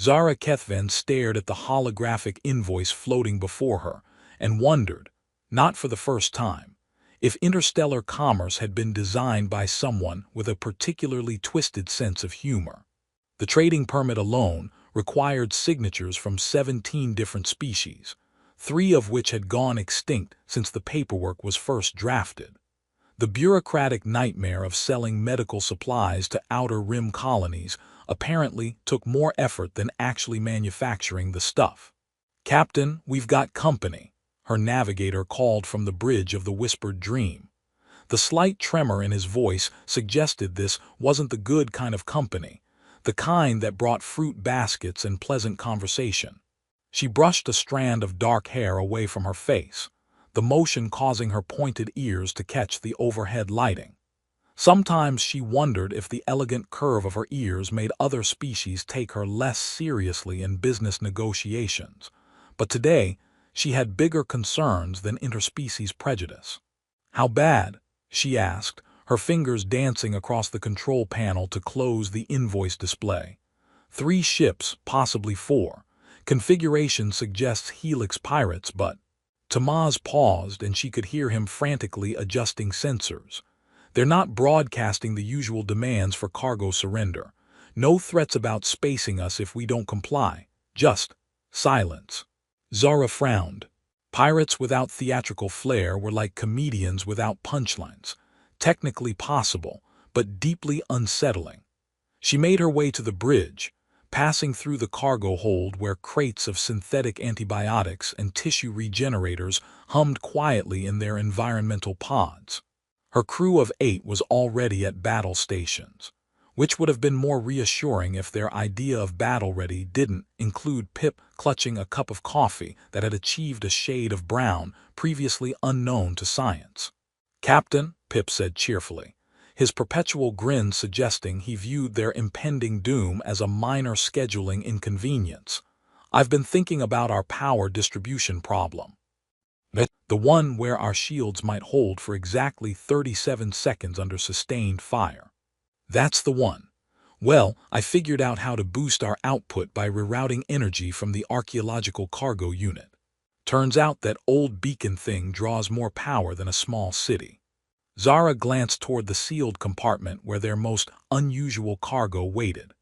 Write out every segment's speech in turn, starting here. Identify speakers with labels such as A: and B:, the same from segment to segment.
A: Zara Kethven stared at the holographic invoice floating before her and wondered, not for the first time, if interstellar commerce had been designed by someone with a particularly twisted sense of humor. The trading permit alone required signatures from 17 different species, 3 of which had gone extinct since the paperwork was first drafted. The bureaucratic nightmare of selling medical supplies to outer rim colonies apparently took more effort than actually manufacturing the stuff. "Captain, we've got company," her navigator called from the bridge of the Whispered Dream. The slight tremor in his voice suggested this wasn't the good kind of company, the kind that brought fruit baskets and pleasant conversation. She brushed a strand of dark hair away from her face, the motion causing her pointed ears to catch the overhead lighting. Sometimes she wondered if the elegant curve of her ears made other species take her less seriously in business negotiations, but today she had bigger concerns than interspecies prejudice. "How bad?" she asked, her fingers dancing across the control panel to close the invoice display. 3 ships, possibly 4. Configuration suggests Helix pirates, but... Tamaz paused and she could hear him frantically adjusting sensors. "They're not broadcasting the usual demands for cargo surrender. No threats about spacing us if we don't comply. Just silence." Zara frowned. Pirates without theatrical flair were like comedians without punchlines. Technically possible, but deeply unsettling. She made her way to the bridge, passing through the cargo hold where crates of synthetic antibiotics and tissue regenerators hummed quietly in their environmental pods. Her crew of 8 was already at battle stations, which would have been more reassuring if their idea of battle-ready didn't include Pip clutching a cup of coffee that had achieved a shade of brown previously unknown to science. "Captain," Pip said cheerfully, his perpetual grin suggesting he viewed their impending doom as a minor scheduling inconvenience, "I've been thinking about our power distribution problem. The one where our shields might hold for exactly 37 seconds under sustained fire." "That's the one. Well, I figured out how to boost our output by rerouting energy from the archaeological cargo unit. Turns out that old beacon thing draws more power than a small city." Zara glanced toward the sealed compartment where their most unusual cargo waited.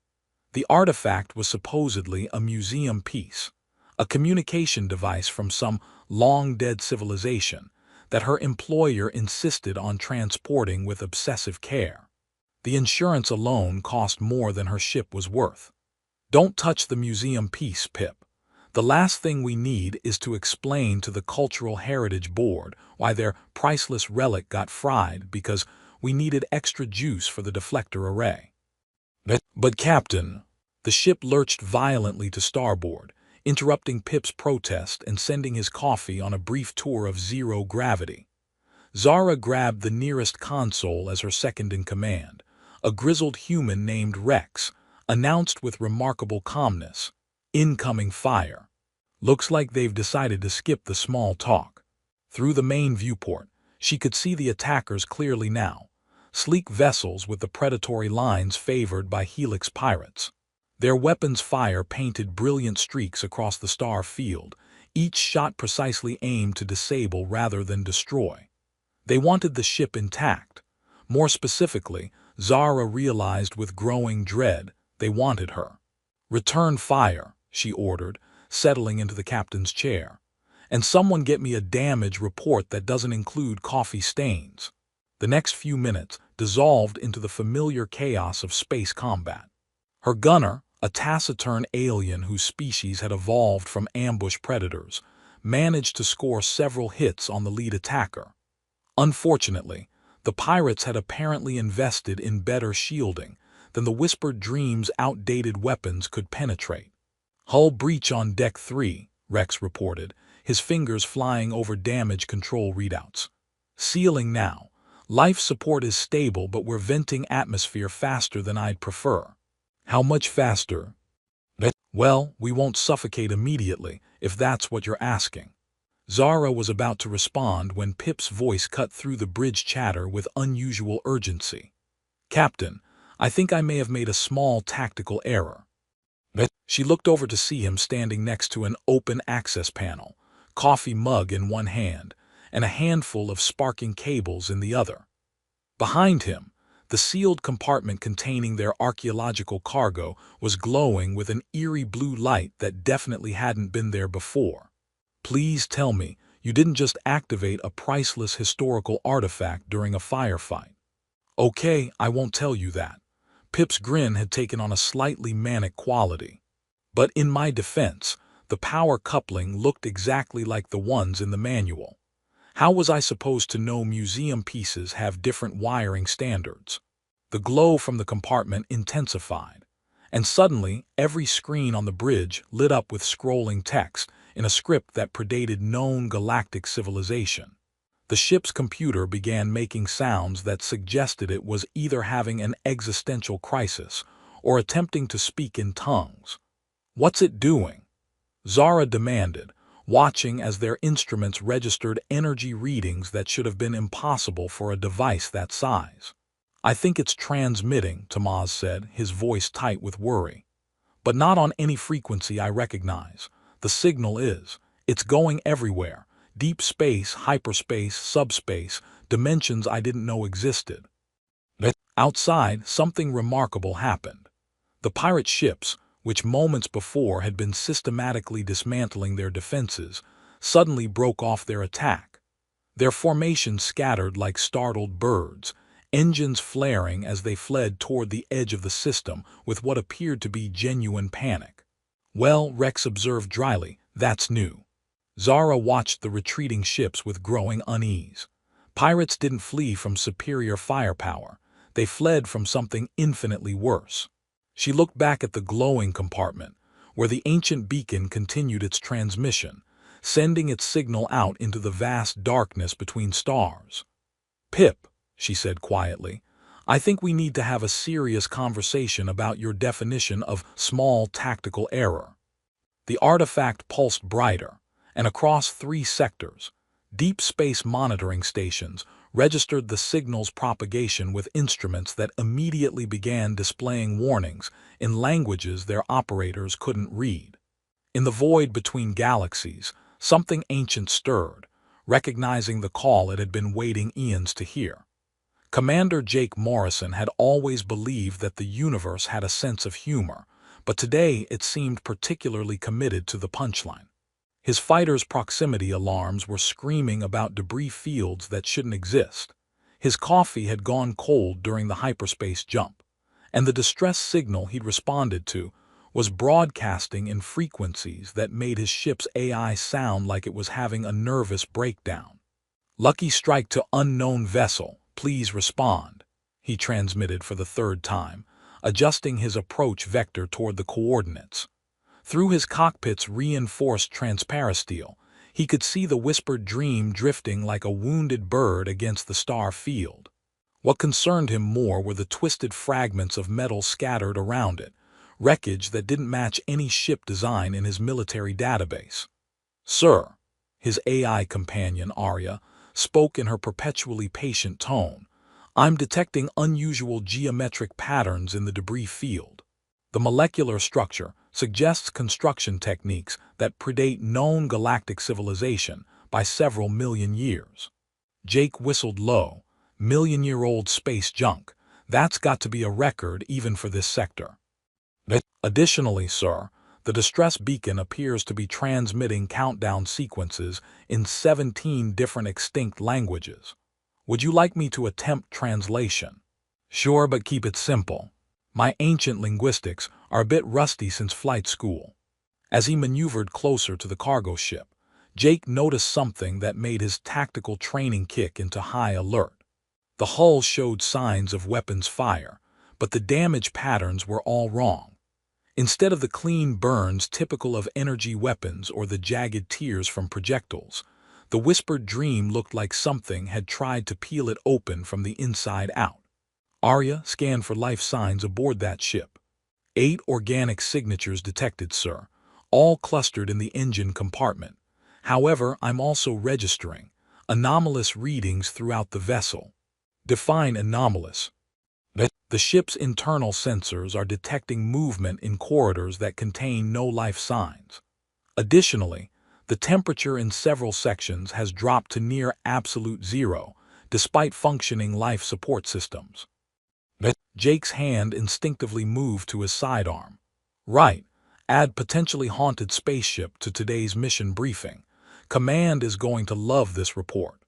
A: The artifact was supposedly a museum piece, a communication device from some long-dead civilization that her employer insisted on transporting with obsessive care. The insurance alone cost more than her ship was worth. "Don't touch the museum piece, Pip. The last thing we need is to explain to the Cultural Heritage Board why their priceless relic got fried because we needed extra juice for the deflector array." "But Captain..." The ship lurched violently to starboard, interrupting Pip's protest and sending his coffee on a brief tour of zero gravity. Zara grabbed the nearest console as her second-in-command, a grizzled human named Rex, announced with remarkable calmness, "Incoming fire." "Looks like they've decided to skip the small talk." Through the main viewport, she could see the attackers clearly now, sleek vessels with the predatory lines favored by Helix pirates. Their weapons' fire painted brilliant streaks across the star field, each shot precisely aimed to disable rather than destroy. They wanted the ship intact. More specifically, Zara realized with growing dread, they wanted her. "Return fire," she ordered, settling into the captain's chair. "And someone get me a damage report that doesn't include coffee stains." The next few minutes dissolved into the familiar chaos of space combat. Her gunner, a taciturn alien whose species had evolved from ambush predators, managed to score several hits on the lead attacker. Unfortunately, the pirates had apparently invested in better shielding than the Whispered Dream's outdated weapons could penetrate. "Hull breach on Deck 3, Rex reported, his fingers flying over damage control readouts. "Sealing now. Life support is stable, but we're venting atmosphere faster than I'd prefer." "How much faster?" "Well, we won't suffocate immediately, if that's what you're asking." Zara was about to respond when Pip's voice cut through the bridge chatter with unusual urgency. "Captain, I think I may have made a small tactical error." She looked over to see him standing next to an open access panel, coffee mug in one hand, and a handful of sparking cables in the other. Behind him, the sealed compartment containing their archaeological cargo was glowing with an eerie blue light that definitely hadn't been there before. Please tell me you didn't just activate a priceless historical artifact during a firefight. Okay, I won't tell you that. Pip's grin had taken on a slightly manic quality. But in my defense, the power coupling looked exactly like the ones in the manual. How was I supposed to know museum pieces have different wiring standards? The glow from the compartment intensified, and suddenly every screen on the bridge lit up with scrolling text in a script that predated known galactic civilization. The ship's computer began making sounds that suggested it was either having an existential crisis or attempting to speak in tongues. "What's it doing?" Zara demanded, watching as their instruments registered energy readings that should have been impossible for a device that size. "I think it's transmitting," Tamaz said, his voice tight with worry. "But not on any frequency I recognize. The signal is. It's going everywhere. Deep space, hyperspace, subspace, dimensions I didn't know existed." Outside, something remarkable happened. The pirate ships, which moments before had been systematically dismantling their defenses, suddenly broke off their attack. Their formation scattered like startled birds, engines flaring as they fled toward the edge of the system with what appeared to be genuine panic. "Well," Rex observed dryly, "that's new." Zara watched the retreating ships with growing unease. Pirates didn't flee from superior firepower. They fled from something infinitely worse. She looked back at the glowing compartment, where the ancient beacon continued its transmission, sending its signal out into the vast darkness between stars. "Pip," she said quietly, "I think we need to have a serious conversation about your definition of small tactical error." The artifact pulsed brighter, and across 3 sectors, deep space monitoring stations registered the signal's propagation with instruments that immediately began displaying warnings in languages their operators couldn't read. In the void between galaxies, something ancient stirred, recognizing the call it had been waiting eons to hear. Commander Jake Morrison had always believed that the universe had a sense of humor, but today it seemed particularly committed to the punchline. His fighters' proximity alarms were screaming about debris fields that shouldn't exist. His coffee had gone cold during the hyperspace jump, and the distress signal he'd responded to was broadcasting in frequencies that made his ship's AI sound like it was having a nervous breakdown. "Lucky strike to unknown vessel, please respond," he transmitted for the 3rd time, adjusting his approach vector toward the coordinates. Through his cockpit's reinforced transparisteel, he could see the whispered dream drifting like a wounded bird against the star field. What concerned him more were the twisted fragments of metal scattered around it, wreckage that didn't match any ship design in his military database. "Sir," his AI companion, Arya, spoke in her perpetually patient tone, "I'm detecting unusual geometric patterns in the debris field. The molecular structure suggests construction techniques that predate known galactic civilization by several million years." Jake whistled low. "Million-year-old space junk. That's got to be a record even for this sector." "Additionally, sir, the distress beacon appears to be transmitting countdown sequences in 17 different extinct languages. Would you like me to attempt translation?" "Sure, but keep it simple. My ancient linguistics are a bit rusty since flight school." As he maneuvered closer to the cargo ship, Jake noticed something that made his tactical training kick into high alert. The hull showed signs of weapons fire, but the damage patterns were all wrong. Instead of the clean burns typical of energy weapons or the jagged tears from projectiles, the whispered dream looked like something had tried to peel it open from the inside out. "Arya, scan for life signs aboard that ship." 8 organic signatures detected, sir, all clustered in the engine compartment. However, I'm also registering anomalous readings throughout the vessel." "Define anomalous." The ship's internal sensors are detecting movement in corridors that contain no life signs. Additionally, the temperature in several sections has dropped to near absolute zero, despite functioning life support systems. Jake's hand instinctively moved to his sidearm. Right. Add potentially haunted spaceship to today's mission briefing. Command is going to love this report.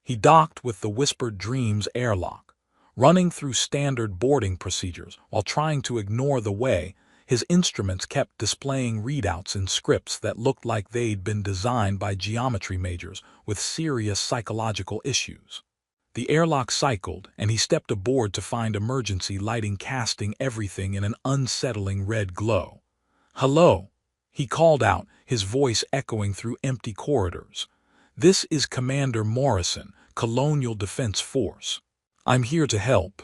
A: He docked with the Whispered Dreams airlock, running through standard boarding procedures while trying to ignore the way his instruments kept displaying readouts in scripts that looked like they'd been designed by geometry majors with serious psychological issues. The airlock cycled, and he stepped aboard to find emergency lighting casting everything in an unsettling red glow. "Hello," he called out, his voice echoing through empty corridors. "This is Commander Morrison, Colonial Defense Force. I'm here to help."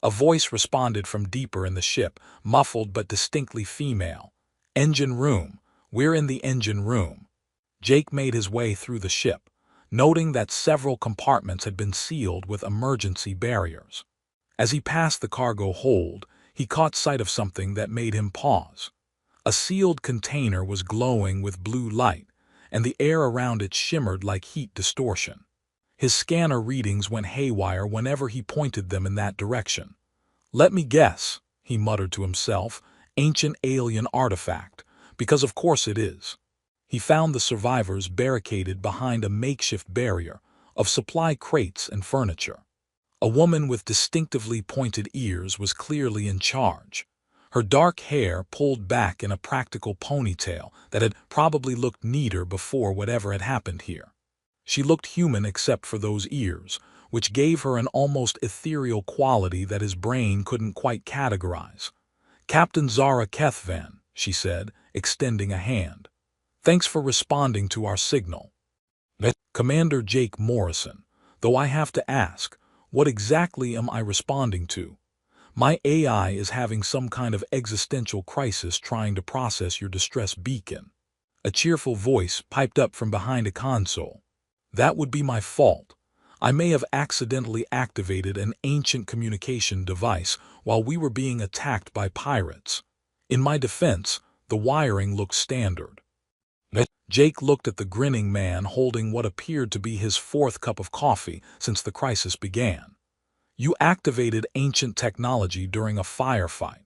A: A voice responded from deeper in the ship, muffled but distinctly female. "Engine room. We're in the engine room." Jake made his way through the ship, noting that several compartments had been sealed with emergency barriers. As he passed the cargo hold, he caught sight of something that made him pause. A sealed container was glowing with blue light, and the air around it shimmered like heat distortion. His scanner readings went haywire whenever he pointed them in that direction. "Let me guess," he muttered to himself, "ancient alien artifact, because of course it is." He found the survivors barricaded behind a makeshift barrier of supply crates and furniture. A woman with distinctively pointed ears was clearly in charge, her dark hair pulled back in a practical ponytail that had probably looked neater before whatever had happened here. She looked human except for those ears, which gave her an almost ethereal quality that his brain couldn't quite categorize. "Captain Zara Kethvan," she said, extending a hand. "Thanks for responding to our signal." "Commander Jake Morrison, though I have to ask, what exactly am I responding to? My AI is having some kind of existential crisis trying to process your distress beacon." A cheerful voice piped up from behind a console. "That would be my fault. I may have accidentally activated an ancient communication device while we were being attacked by pirates. In my defense, the wiring looked standard." Jake looked at the grinning man holding what appeared to be his fourth cup of coffee since the crisis began. "You activated ancient technology during a firefight.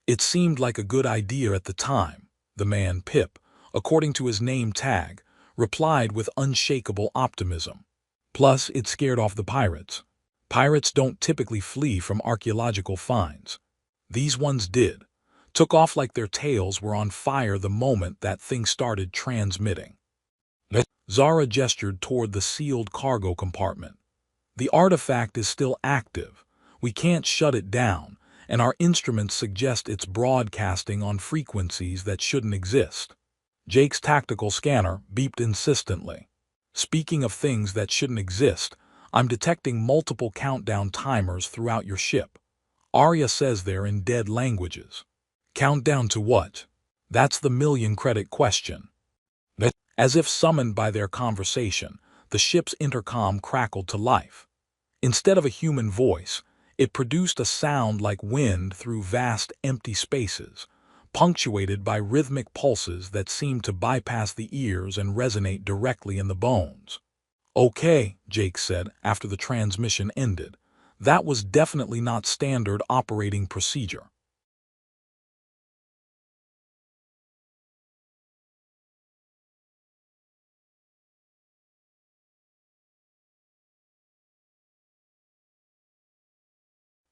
A: It seemed like a good idea at the time," the man, Pip, according to his name tag, replied with unshakable optimism. "Plus, it scared off the pirates. Pirates don't typically flee from archaeological finds. These ones did. Took off like their tails were on fire the moment that thing started transmitting." Zara gestured toward the sealed cargo compartment. "The artifact is still active. We can't shut it down, and our instruments suggest it's broadcasting on frequencies that shouldn't exist." Jake's tactical scanner beeped insistently. "Speaking of things that shouldn't exist, I'm detecting multiple countdown timers throughout your ship. Arya says they're in dead languages." "Countdown to what?" That's the million-credit question. As if summoned by their conversation, the ship's intercom crackled to life. Instead of a human voice, it produced a sound like wind through vast empty spaces, punctuated by rhythmic pulses that seemed to bypass the ears and resonate directly in the bones. "Okay," Jake said after the transmission ended. "That was definitely not standard operating procedure."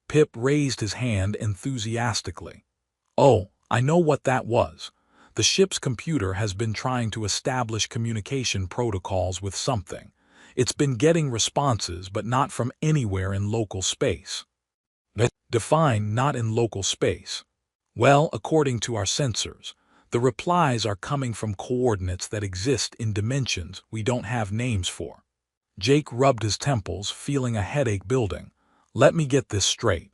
A: Pip raised his hand enthusiastically. "Oh, I know what that was. The ship's computer has been trying to establish communication protocols with something. It's been getting responses, but not from anywhere in local space." "Define not in local space." "Well, according to our sensors, the replies are coming from coordinates that exist in dimensions we don't have names for." Jake rubbed his temples, feeling a headache building. "Let me get this straight.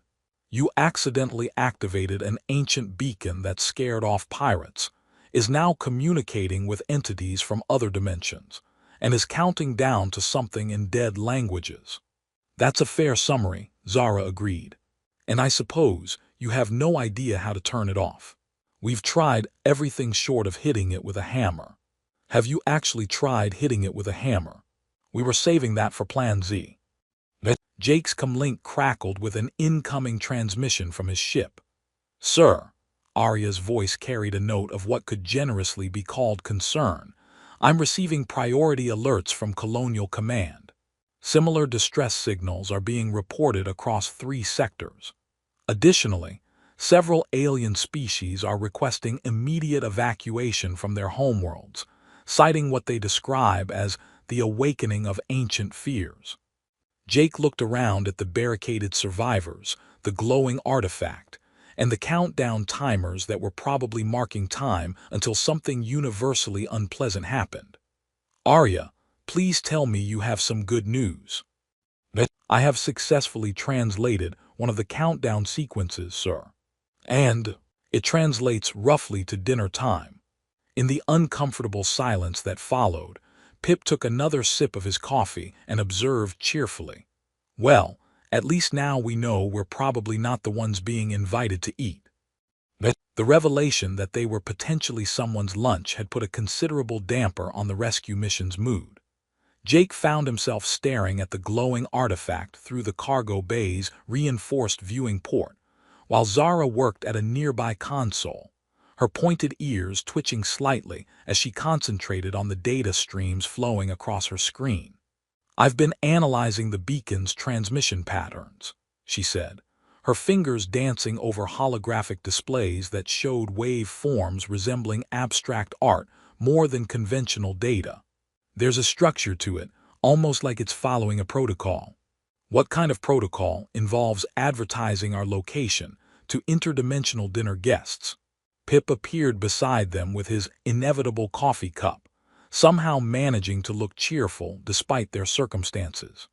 A: You accidentally activated an ancient beacon that scared off pirates, is now communicating with entities from other dimensions, and is counting down to something in dead languages." "That's a fair summary," Zara agreed. And I suppose you have no idea how to turn it off. We've tried everything short of hitting it with a hammer. Have you actually tried hitting it with a hammer? We were saving that for Plan Z. Jake's comlink crackled with an incoming transmission from his ship. Sir, Arya's voice carried a note of what could generously be called concern. I'm receiving priority alerts from Colonial Command. Similar distress signals are being reported across 3 sectors. Additionally, several alien species are requesting immediate evacuation from their homeworlds, citing what they describe as the awakening of ancient fears. Jake looked around at the barricaded survivors, the glowing artifact, and the countdown timers that were probably marking time until something universally unpleasant happened. Arya, please tell me you have some good news. I have successfully translated one of the countdown sequences, sir. And it translates roughly to dinner time. In the uncomfortable silence that followed, Pip took another sip of his coffee and observed cheerfully. Well, at least now we know we're probably not the ones being invited to eat. The revelation that they were potentially someone's lunch had put a considerable damper on the rescue mission's mood. Jake found himself staring at the glowing artifact through the cargo bay's reinforced viewing port, while Zara worked at a nearby console, her pointed ears twitching slightly as she concentrated on the data streams flowing across her screen. I've been analyzing the beacon's transmission patterns, she said, her fingers dancing over holographic displays that showed wave forms resembling abstract art more than conventional data. There's a structure to it, almost like it's following a protocol. What kind of protocol involves advertising our location to interdimensional dinner guests? Pip appeared beside them with his inevitable coffee cup, somehow managing to look cheerful despite their circumstances.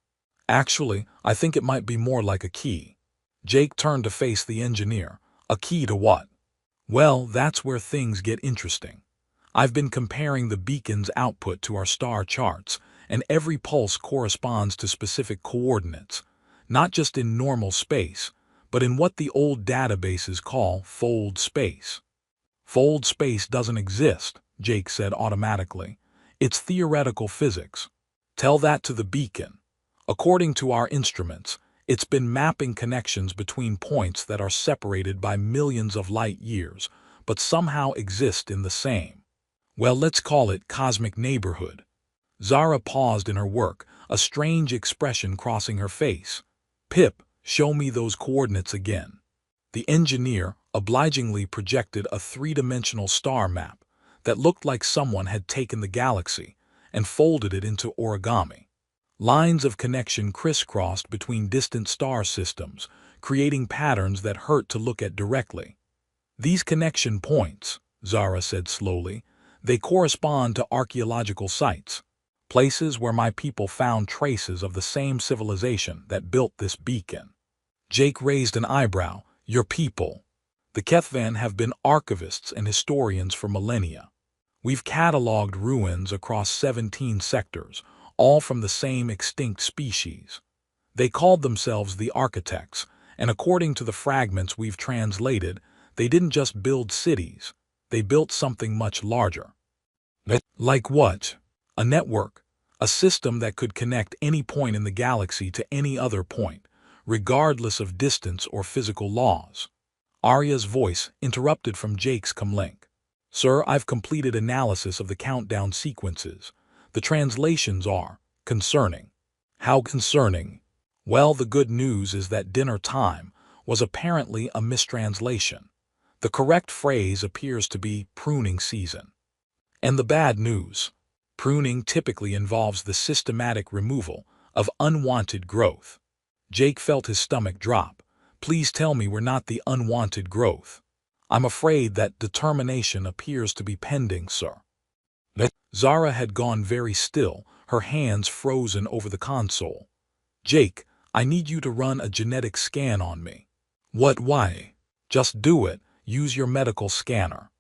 A: Actually, I think it might be more like a key. Jake turned to face the engineer. A key to what? Well, that's where things get interesting. I've been comparing the beacon's output to our star charts, and every pulse corresponds to specific coordinates, not just in normal space, but in what the old databases call fold space. Fold space doesn't exist, Jake said automatically. It's theoretical physics. Tell that to the beacon. According to our instruments, it's been mapping connections between points that are separated by millions of light years, but somehow exist in the same. Well, let's call it cosmic neighborhood. Zara paused in her work, a strange expression crossing her face. Pip, show me those coordinates again. The engineer obligingly projected a 3-dimensional star map that looked like someone had taken the galaxy and folded it into origami. Lines of connection crisscrossed between distant star systems, creating patterns that hurt to look at directly. These connection points, Zara said slowly, they correspond to archaeological sites, places where my people found traces of the same civilization that built this beacon. Jake raised an eyebrow. Your people. The Kethvan have been archivists and historians for millennia. We've cataloged ruins across 17 sectors, all from the same extinct species. They called themselves the architects, and according to the fragments we've translated, they didn't just build cities, they built something much larger. Like what? A network, a system that could connect any point in the galaxy to any other point, regardless of distance or physical laws. Arya's voice interrupted from Jake's comlink. Sir, I've completed analysis of the countdown sequences. The translations are concerning. How concerning? Well, the good news is that dinner time was apparently a mistranslation. The correct phrase appears to be pruning season. And the bad news? Pruning typically involves the systematic removal of unwanted growth. Jake felt his stomach drop. Please tell me we're not the unwanted growth. I'm afraid that determination appears to be pending, sir. Zara had gone very still, her hands frozen over the console. Jake, I need you to run a genetic scan on me. What? Why? Just do it. Use your medical scanner.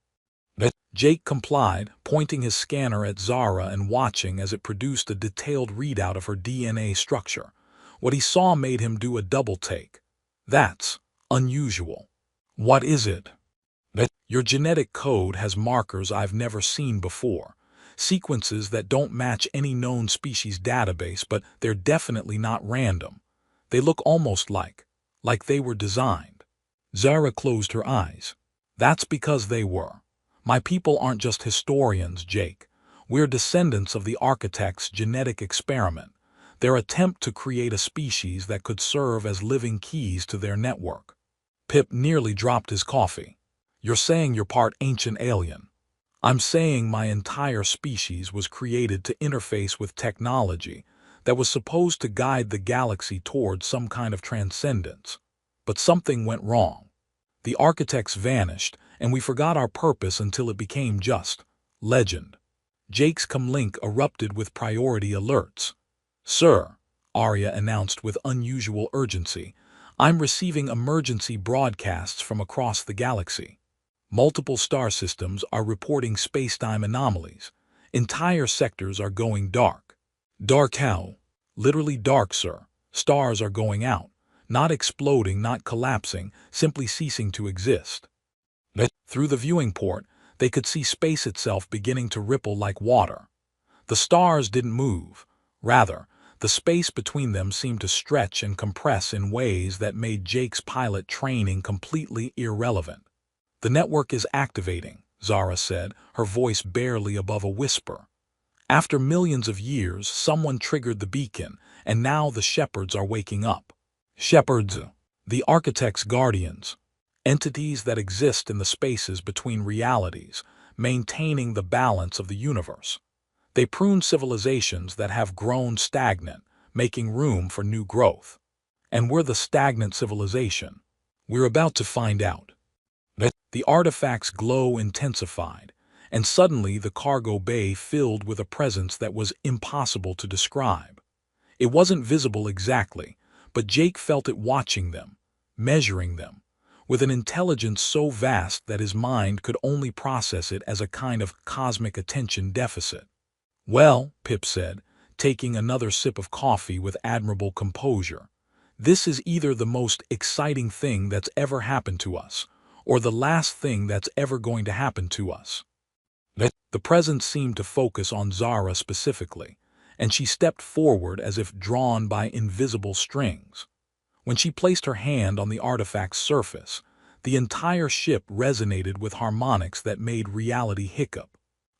A: Jake complied, pointing his scanner at Zara and watching as it produced a detailed readout of her DNA structure. What he saw made him do a double take. That's Unusual. What is it? Your genetic code has markers I've never seen before. Sequences that don't match any known species database, but they're definitely not random. They look almost like they were designed. Zara closed her eyes. That's because they were. My people aren't just historians, Jake. We're descendants of the architect's genetic experiment, their attempt to create a species that could serve as living keys to their network. Pip nearly dropped his coffee. You're saying you're part ancient alien. I'm saying my entire species was created to interface with technology that was supposed to guide the galaxy towards some kind of transcendence. But something went wrong. The architects vanished, and we forgot our purpose until it became just legend. Jake's comlink erupted with priority alerts. Sir, Arya announced with unusual urgency, I'm receiving emergency broadcasts from across the galaxy. Multiple star systems are reporting space-time anomalies. Entire sectors are going dark. Dark how? Literally dark, sir. Stars are going out. Not exploding, not collapsing, simply ceasing to exist. Through the viewing port, they could see space itself beginning to ripple like water. The stars didn't move. Rather, the space between them seemed to stretch and compress in ways that made Jake's pilot training completely irrelevant. The network is activating, Zara said, her voice barely above a whisper. After millions of years, someone triggered the beacon, and now the shepherds are waking up. Shepherds, the architect's guardians, entities that exist in the spaces between realities, maintaining the balance of the universe. They prune civilizations that have grown stagnant, making room for new growth. And we're the stagnant civilization. We're about to find out. The artifact's glow intensified, and suddenly the cargo bay filled with a presence that was impossible to describe. It wasn't visible exactly, but Jake felt it watching them, measuring them, with an intelligence so vast that his mind could only process it as a kind of cosmic attention deficit. Well, Pip said, taking another sip of coffee with admirable composure, this is either the most exciting thing that's ever happened to us, or the last thing that's ever going to happen to us. The presence seemed to focus on Zara specifically, and she stepped forward as if drawn by invisible strings. When she placed her hand on the artifact's surface, the entire ship resonated with harmonics that made reality hiccup.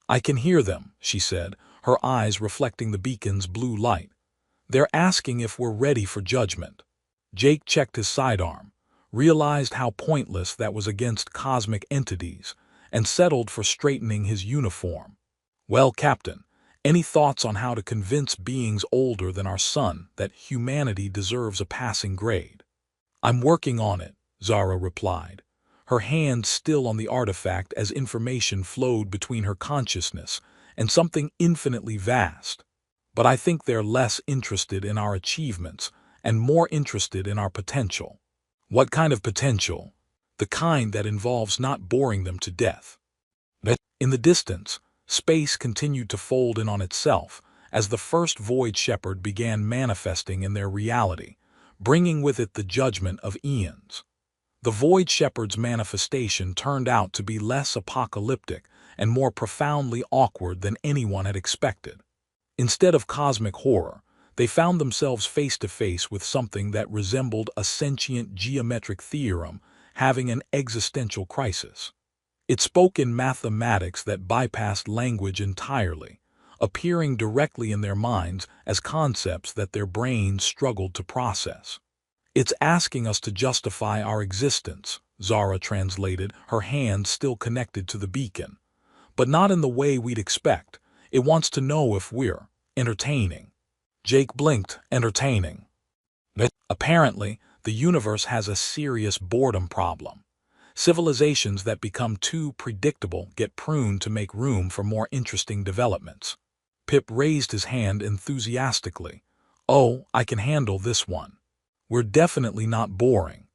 A: I can hear them, she said, her eyes reflecting the beacon's blue light. They're asking if we're ready for judgment. Jake checked his sidearm, realized how pointless that was against cosmic entities, and settled for straightening his uniform. Well, Captain, any thoughts on how to convince beings older than our sun that humanity deserves a passing grade? I'm working on it, Zara replied, her hand still on the artifact as information flowed between her consciousness and something infinitely vast. But I think they're less interested in our achievements and more interested in our potential. What kind of potential? The kind that involves not boring them to death. In the distance, space continued to fold in on itself as the first Void Shepherd began manifesting in their reality, bringing with it the judgment of eons. The Void Shepherd's manifestation turned out to be less apocalyptic and more profoundly awkward than anyone had expected. Instead of cosmic horror, they found themselves face to face with something that resembled a sentient geometric theorem having an existential crisis. It spoke in mathematics that bypassed language entirely, appearing directly in their minds as concepts that their brains struggled to process. It's asking us to justify our existence, Zara translated, her hand still connected to the beacon. But not in the way we'd expect. It wants to know if we're entertaining. Jake blinked, entertaining. Apparently, the universe has a serious boredom problem. Civilizations that become too predictable get pruned to make room for more interesting developments. Pip raised his hand enthusiastically. Oh, I can handle this one. We're definitely not boring.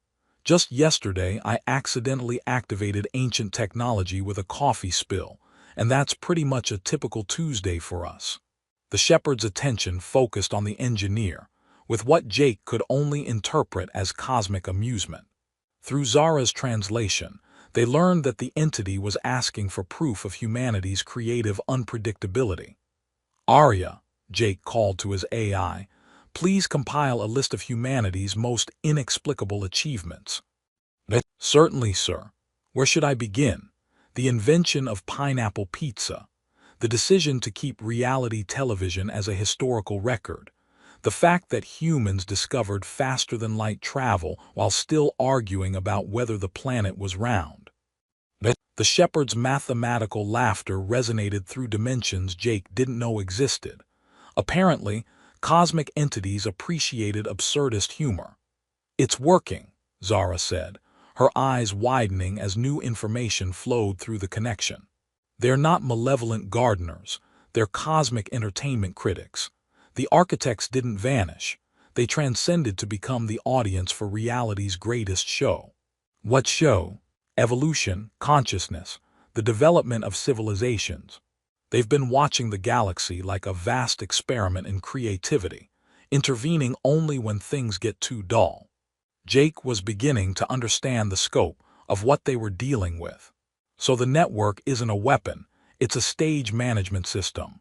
A: Just yesterday, I accidentally activated ancient technology with a coffee spill, and that's pretty much a typical Tuesday for us. The shepherd's attention focused on the engineer, with what Jake could only interpret as cosmic amusement. Through Zara's translation, they learned that the entity was asking for proof of humanity's creative unpredictability. "Arya," Jake called to his AI, "please compile a list of humanity's most inexplicable achievements." "Certainly, sir. Where should I begin? The invention of pineapple pizza, the decision to keep reality television as a historical record, the fact that humans discovered faster-than-light travel while still arguing about whether the planet was round." The shepherd's mathematical laughter resonated through dimensions Jake didn't know existed. Apparently, cosmic entities appreciated absurdist humor. "It's working," Zara said, her eyes widening as new information flowed through the connection. "They're not malevolent gardeners, they're cosmic entertainment critics. The architects didn't vanish, they transcended to become the audience for reality's greatest show." "What show?" "Evolution, consciousness, the development of civilizations. They've been watching the galaxy like a vast experiment in creativity, intervening only when things get too dull." Jake was beginning to understand the scope of what they were dealing with. "So the network isn't a weapon, it's a stage management system."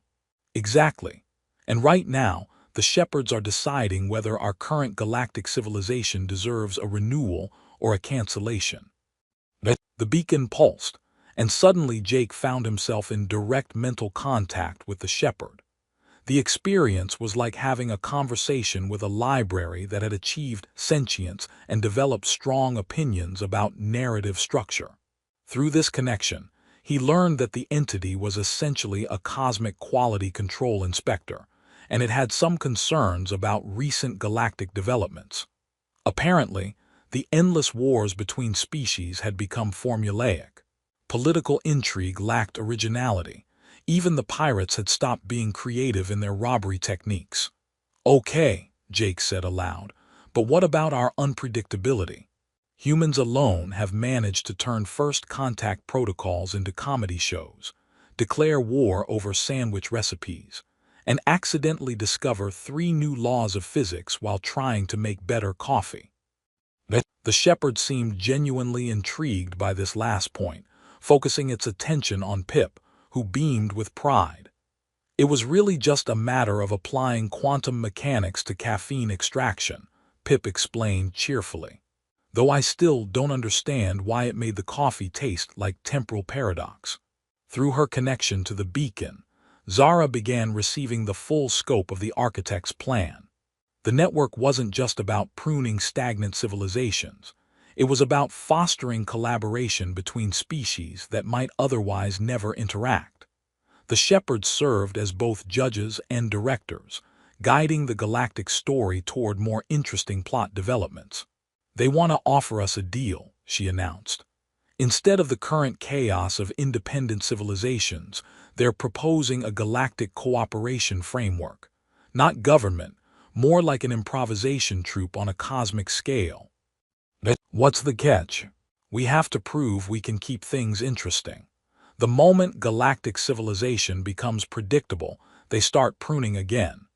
A: "Exactly. And right now, the shepherds are deciding whether our current galactic civilization deserves a renewal or a cancellation." The beacon pulsed, and suddenly Jake found himself in direct mental contact with the shepherd. The experience was like having a conversation with a library that had achieved sentience and developed strong opinions about narrative structure. Through this connection, he learned that the entity was essentially a cosmic quality control inspector, and it had some concerns about recent galactic developments. Apparently, the endless wars between species had become formulaic. Political intrigue lacked originality. Even the pirates had stopped being creative in their robbery techniques. "Okay," Jake said aloud, "but what about our unpredictability? Humans alone have managed to turn first contact protocols into comedy shows, declare war over sandwich recipes, and accidentally discover 3 new laws of physics while trying to make better coffee." The shepherd seemed genuinely intrigued by this last point, focusing its attention on Pip, who beamed with pride. "It was really just a matter of applying quantum mechanics to caffeine extraction," Pip explained cheerfully. "Though I still don't understand why it made the coffee taste like temporal paradox." Through her connection to the beacon, Zara began receiving the full scope of the architect's plan. The network wasn't just about pruning stagnant civilizations. It was about fostering collaboration between species that might otherwise never interact. The shepherds served as both judges and directors, guiding the galactic story toward more interesting plot developments. "They want to offer us a deal," she announced. "Instead of the current chaos of independent civilizations, they're proposing a galactic cooperation framework. Not government, more like an improvisation troupe on a cosmic scale." "What's the catch?" "We have to prove we can keep things interesting. The moment galactic civilization becomes predictable, they start pruning again."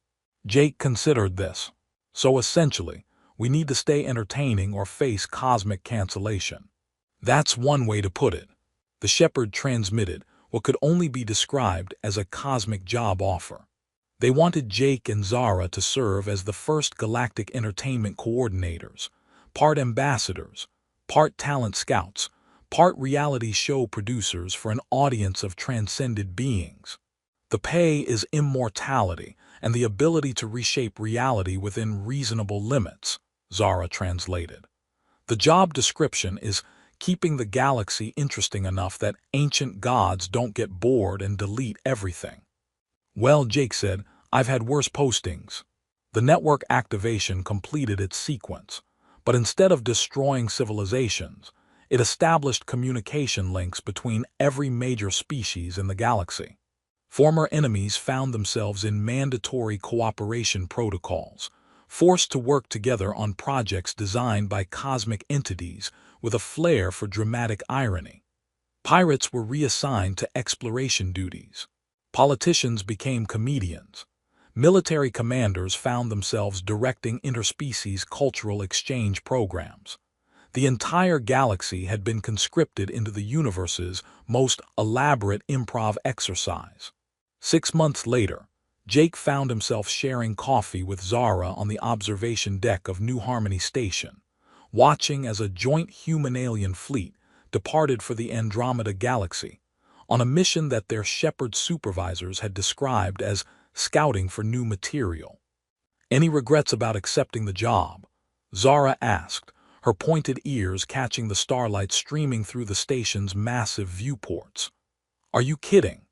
A: Jake considered this. "So essentially, we need to stay entertaining or face cosmic cancellation." "That's one way to put it." The shepherd transmitted what could only be described as a cosmic job offer. They wanted Jake and Zara to serve as the first galactic entertainment coordinators, part ambassadors, part talent scouts, part reality show producers for an audience of transcended beings. "The pay is immortality and the ability to reshape reality within reasonable limits," Zara translated. "The job description is keeping the galaxy interesting enough that ancient gods don't get bored and delete everything." "Well," Jake said, "I've had worse postings." The network activation completed its sequence, but instead of destroying civilizations, it established communication links between every major species in the galaxy. Former enemies found themselves in mandatory cooperation protocols, forced to work together on projects designed by cosmic entities with a flair for dramatic irony. Pirates were reassigned to exploration duties. Politicians became comedians. Military commanders found themselves directing interspecies cultural exchange programs. The entire galaxy had been conscripted into the universe's most elaborate improv exercise. 6 months later, Jake found himself sharing coffee with Zara on the observation deck of New Harmony Station, watching as a joint human-alien fleet departed for the Andromeda Galaxy on a mission that their Shepherd supervisors had described as scouting for new material. "Any regrets about accepting the job?" Zara asked, her pointed ears catching the starlight streaming through the station's massive viewports. "Are you kidding?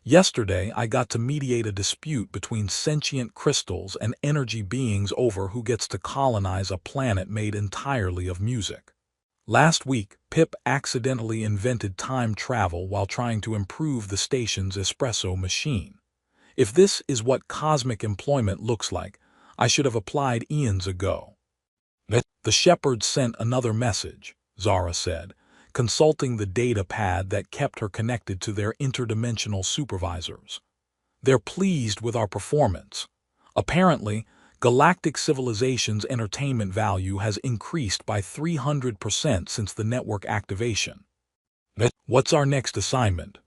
A: Yesterday I got to mediate a dispute between sentient crystals and energy beings over who gets to colonize a planet made entirely of music. Last week, Pip accidentally invented time travel while trying to improve the station's espresso machine. If this is what cosmic employment looks like, I should have applied eons ago." "The Shepherd sent another message," Zara said, consulting the data pad that kept her connected to their interdimensional supervisors. "They're pleased with our performance. Apparently, Galactic Civilization's entertainment value has increased by 300% since the network activation." "What's our next assignment?"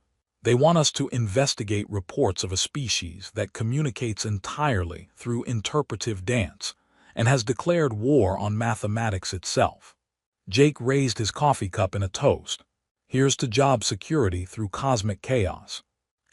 A: "They want us to investigate reports of a species that communicates entirely through interpretive dance and has declared war on mathematics itself." Jake raised his coffee cup in a toast. "Here's to job security through cosmic chaos."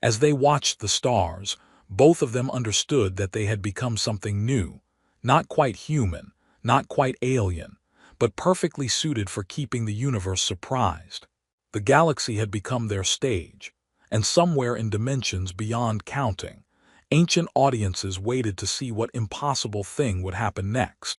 A: As they watched the stars, both of them understood that they had become something new, not quite human, not quite alien, but perfectly suited for keeping the universe surprised. The galaxy had become their stage, and somewhere in dimensions beyond counting, ancient audiences waited to see what impossible thing would happen next.